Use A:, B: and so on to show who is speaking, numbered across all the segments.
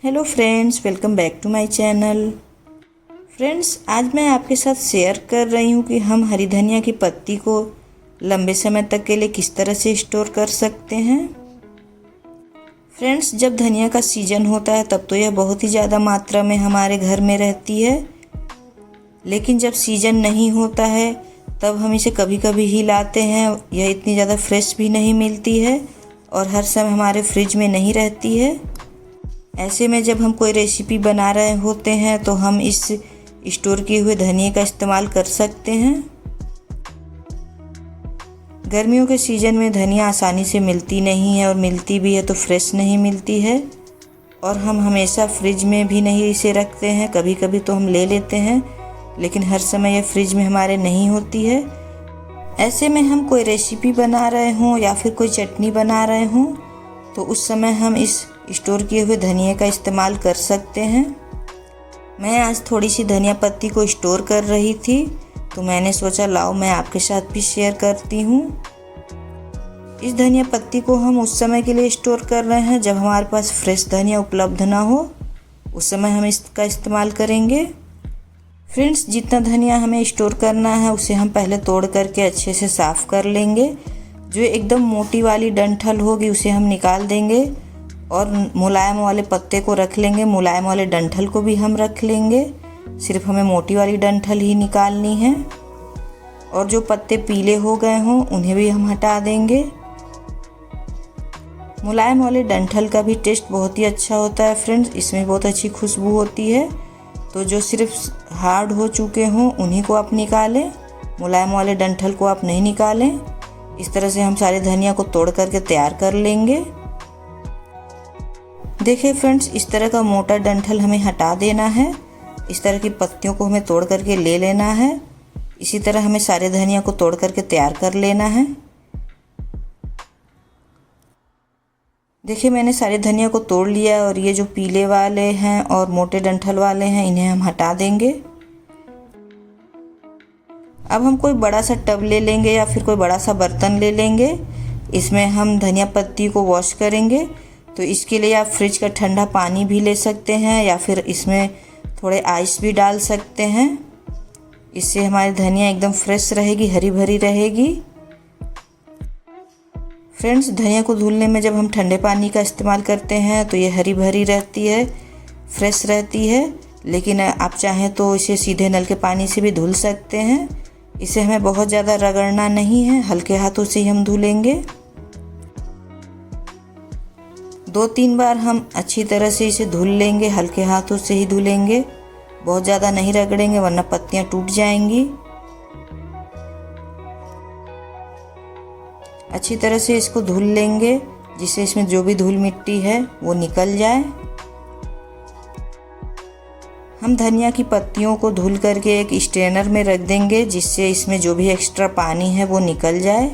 A: Hello friends, welcome back to my channel. Friends, आज मैं आपके साथ शेयर कर रही हूँ कि हम हरी धनिया की पत्ती को लंबे समय तक के लिए किस तरह से स्टोर कर सकते हैं। फ्रेंड्स, जब धनिया का सीजन होता है तब तो यह बहुत ही ज़्यादा मात्रा में हमारे घर में रहती है, लेकिन जब सीजन नहीं होता है तब हम इसे कभी कभी ही लाते हैं। यह इतनी ज़्यादा फ्रेश भी नहीं मिलती है और हर समय हमारे फ्रिज में नहीं रहती है। ऐसे में जब हम कोई रेसिपी बना रहे होते हैं तो हम इस स्टोर किए हुए धनिया का इस्तेमाल कर सकते हैं। गर्मियों के सीज़न में धनिया आसानी से मिलती नहीं है और मिलती भी है तो फ्रेश नहीं मिलती है, और हम हमेशा फ्रिज में भी नहीं इसे रखते हैं। कभी कभी तो हम ले लेते हैं, लेकिन हर समय यह फ्रिज में हमारे नहीं होती है। ऐसे में हम कोई रेसिपी बना रहे हों या फिर कोई चटनी बना रहे हों तो उस समय हम इस स्टोर किए हुए धनिया का इस्तेमाल कर सकते हैं। मैं आज थोड़ी सी धनिया पत्ती को स्टोर कर रही थी तो मैंने सोचा लाओ मैं आपके साथ भी शेयर करती हूँ। इस धनिया पत्ती को हम उस समय के लिए स्टोर कर रहे हैं जब हमारे पास फ्रेश धनिया उपलब्ध ना हो, उस समय हम इसका इस्तेमाल करेंगे। फ्रेंड्स, जितना धनिया हमें स्टोर करना है उसे हम पहले तोड़ करके अच्छे से साफ़ कर लेंगे। जो एकदम मोटी वाली डंठल होगी उसे हम निकाल देंगे और मुलायम वाले पत्ते को रख लेंगे। मुलायम वाले डंठल को भी हम रख लेंगे, सिर्फ हमें मोटी वाली डंठल ही निकालनी है। और जो पत्ते पीले हो गए हों उन्हें भी हम हटा देंगे। मुलायम वाले डंठल का भी टेस्ट बहुत ही अच्छा होता है फ्रेंड्स, इसमें बहुत अच्छी खुशबू होती है। तो जो सिर्फ हार्ड हो चुके हों उन्हीं को आप निकालें, मुलायम वाले डंठल को आप नहीं निकालें। इस तरह से हम सारे धनिया को तोड़ करके तैयार कर लेंगे। देखिए फ्रेंड्स, इस तरह का मोटा डंठल हमें हटा देना है। इस तरह की पत्तियों को हमें तोड़ करके ले लेना है। इसी तरह हमें सारे धनिया को तोड़ करके तैयार कर लेना है। देखिए मैंने सारे धनिया को तोड़ लिया और ये जो पीले वाले हैं और मोटे डंठल वाले हैं इन्हें हम हटा देंगे। अब हम कोई बड़ा सा टब ले लेंगे या फिर कोई बड़ा सा बर्तन ले लेंगे। इसमें हम धनिया पत्ती को वॉश करेंगे। तो इसके लिए आप फ्रिज का ठंडा पानी भी ले सकते हैं या फिर इसमें थोड़े आइस भी डाल सकते हैं। इससे हमारी धनिया एकदम फ्रेश रहेगी, हरी भरी रहेगी। फ्रेंड्स, धनिया को धुलने में जब हम ठंडे पानी का इस्तेमाल करते हैं तो ये हरी भरी रहती है, फ्रेश रहती है। लेकिन आप चाहें तो इसे सीधे नल के पानी से भी धुल सकते हैं। इसे हमें बहुत ज़्यादा रगड़ना नहीं है, हल्के हाथों से ही हम धुलेंगे। 2-3 बार हम अच्छी तरह से इसे धुल लेंगे, हल्के हाथों से ही धुलेंगे, बहुत ज़्यादा नहीं रगड़ेंगे वरना पत्तियाँ टूट जाएंगी। अच्छी तरह से इसको धुल लेंगे जिससे इसमें जो भी धूल मिट्टी है वो निकल जाए। हम धनिया की पत्तियों को धुल करके एक स्ट्रेनर में रख देंगे जिससे इसमें जो भी एक्स्ट्रा पानी है वो निकल जाए।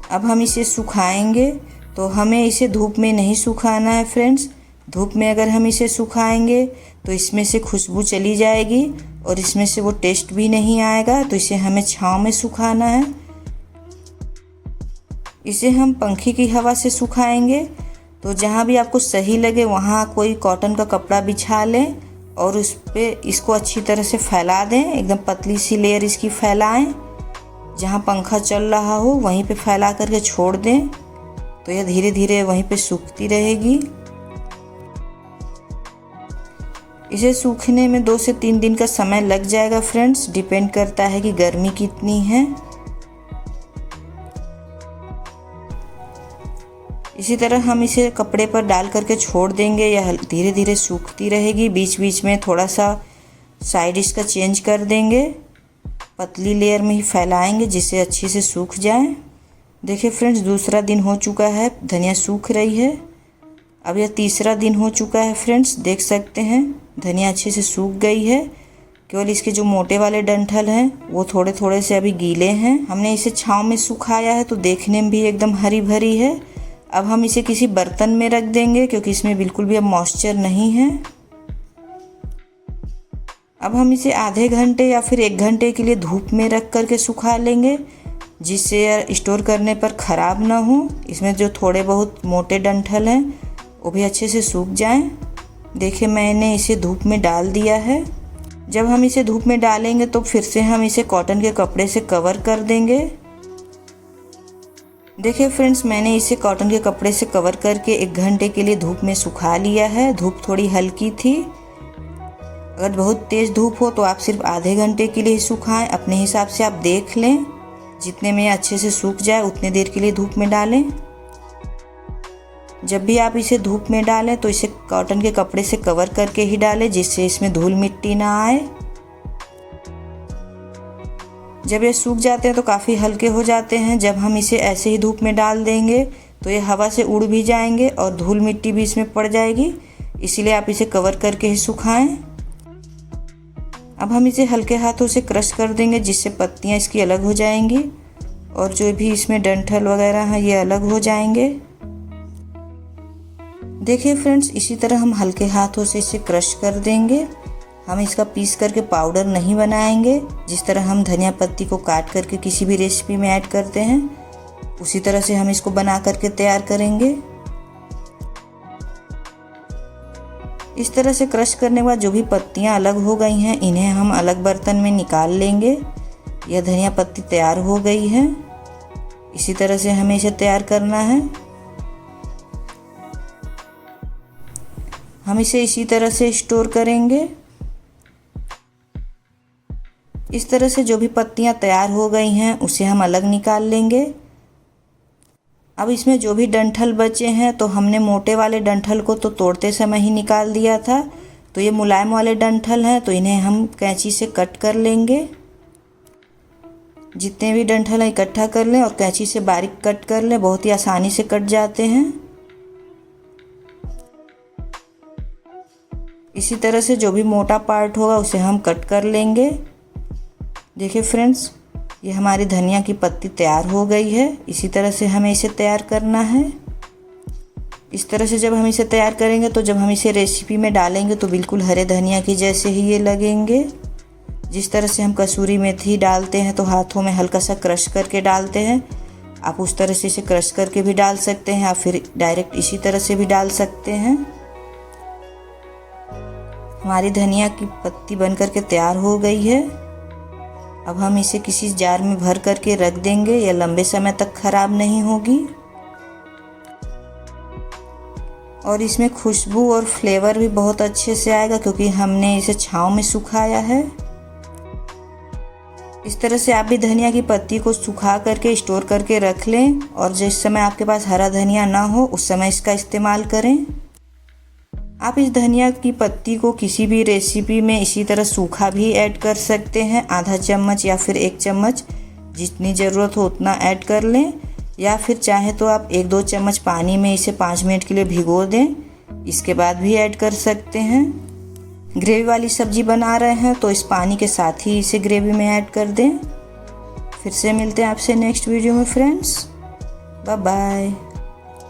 A: अब हम इसे सुखाएंगे। तो हमें इसे धूप में नहीं सुखाना है फ्रेंड्स। धूप में अगर हम इसे सुखाएंगे तो इसमें से खुशबू चली जाएगी और इसमें से वो टेस्ट भी नहीं आएगा। तो इसे हमें छांव में सुखाना है। इसे हम पंखे की हवा से सुखाएंगे। तो जहाँ भी आपको सही लगे वहाँ कोई कॉटन का कपड़ा बिछा लें और उस पर इसको अच्छी तरह से फैला दें। एकदम पतली सी लेयर इसकी फैलाएं। जहाँ पंखा चल रहा हो वहीं पे फैला करके छोड़ दें तो यह धीरे धीरे वहीं पे सूखती रहेगी। इसे सूखने में 2 से 3 दिन का समय लग जाएगा फ्रेंड्स, डिपेंड करता है कि गर्मी कितनी है। इसी तरह हम इसे कपड़े पर डाल करके छोड़ देंगे, यह धीरे धीरे सूखती रहेगी। बीच बीच में थोड़ा सा साइड इसका चेंज कर देंगे, पतली लेयर में ही फैलाएंगे जिससे अच्छी से सूख जाए। देखिए फ्रेंड्स, दूसरा दिन हो चुका है, धनिया सूख रही है। अब यह तीसरा दिन हो चुका है फ्रेंड्स, देख सकते हैं धनिया अच्छे से सूख गई है। केवल इसके जो मोटे वाले डंठल हैं वो थोड़े थोड़े से अभी गीले हैं। हमने इसे छांव में सुखाया है तो देखने में भी एकदम हरी भरी है। अब हम इसे किसी बर्तन में रख देंगे क्योंकि इसमें बिल्कुल भी अब मॉइस्चर नहीं है। अब हम इसे आधे घंटे या फिर 1 घंटे के लिए धूप में रख करके सुखा लेंगे जिससे स्टोर करने पर ख़राब ना हो। इसमें जो थोड़े बहुत मोटे डंठल हैं वो भी अच्छे से सूख जाएं। देखिए मैंने इसे धूप में डाल दिया है। जब हम इसे धूप में डालेंगे तो फिर से हम इसे कॉटन के कपड़े से कवर कर देंगे। देखिए फ्रेंड्स, मैंने इसे कॉटन के कपड़े से कवर करके 1 घंटे के लिए धूप में सुखा लिया है। धूप थोड़ी हल्की थी। अगर बहुत तेज़ धूप हो तो आप सिर्फ आधे घंटे के लिए सुखाएं। अपने हिसाब से आप देख लें, जितने में अच्छे से सूख जाए उतने देर के लिए धूप में डालें। जब भी आप इसे धूप में डालें तो इसे कॉटन के कपड़े से कवर करके ही डालें, जिससे इसमें धूल मिट्टी ना आए। जब ये सूख जाते हैं तो काफ़ी हल्के हो जाते हैं। जब हम इसे ऐसे ही धूप में डाल देंगे तो ये हवा से उड़ भी जाएंगे और धूल मिट्टी भी इसमें पड़ जाएगी। इसीलिए आप इसे कवर करके ही सुखाएं। अब हम इसे हल्के हाथों से क्रश कर देंगे, जिससे पत्तियां इसकी अलग हो जाएंगी और जो भी इसमें डंठल वगैरह हैं ये अलग हो जाएंगे। देखिए फ्रेंड्स, इसी तरह हम हल्के हाथों से इसे क्रश कर देंगे। हम इसका पीस करके पाउडर नहीं बनाएंगे। जिस तरह हम धनिया पत्ती को काट करके किसी भी रेसिपी में ऐड करते हैं, उसी तरह से हम इसको बना करके तैयार करेंगे। इस तरह से क्रश करने के बाद जो भी पत्तियां अलग हो गई हैं, इन्हें हम अलग बर्तन में निकाल लेंगे। यह धनिया पत्ती तैयार हो गई है। इसी तरह से हमें इसे तैयार करना है। हम इसे इसी तरह से स्टोर करेंगे। इस तरह से जो भी पत्तियां तैयार हो गई हैं उसे हम अलग निकाल लेंगे। अब इसमें जो भी डंठल बचे हैं, तो हमने मोटे वाले डंठल को तो तोड़ते समय ही निकाल दिया था, तो ये मुलायम वाले डंठल हैं, तो इन्हें हम कैंची से कट कर लेंगे। जितने भी डंठल हैं इकट्ठा कर लें और कैंची से बारीक कट कर लें। बहुत ही आसानी से कट जाते हैं। इसी तरह से जो भी मोटा पार्ट होगा उसे हम कट कर लेंगे। देखिए फ्रेंड्स, ये हमारी धनिया की पत्ती तैयार हो गई है। इसी तरह से हमें इसे तैयार करना है। इस तरह से जब हम इसे तैयार करेंगे तो जब हम इसे रेसिपी में डालेंगे तो बिल्कुल हरे धनिया की जैसे ही ये लगेंगे। जिस तरह से हम कसूरी मेथी डालते हैं तो हाथों में हल्का सा क्रश करके डालते हैं, आप उस तरह से इसे क्रश करके भी डाल सकते हैं, या फिर डायरेक्ट इसी तरह से भी डाल सकते हैं। हमारी धनिया की पत्ती बनकर के तैयार हो गई है। अब हम इसे किसी जार में भर करके रख देंगे। यह लंबे समय तक खराब नहीं होगी और इसमें खुशबू और फ्लेवर भी बहुत अच्छे से आएगा, क्योंकि हमने इसे छांव में सुखाया है। इस तरह से आप भी धनिया की पत्ती को सुखा करके स्टोर करके रख लें और जिस समय आपके पास हरा धनिया ना हो उस समय इसका इस्तेमाल करें। आप इस धनिया की पत्ती को किसी भी रेसिपी में इसी तरह सूखा भी ऐड कर सकते हैं। आधा चम्मच या फिर 1 चम्मच, जितनी ज़रूरत हो उतना ऐड कर लें, या फिर चाहे तो आप 1-2 चम्मच पानी में इसे 5 मिनट के लिए भिगो दें। इसके बाद भी ऐड कर सकते हैं। ग्रेवी वाली सब्जी बना रहे हैं तो इस पानी के साथ ही इसे ग्रेवी में ऐड कर दें। फिर से मिलते हैं आपसे नेक्स्ट वीडियो में फ्रेंड्स। Bye bye.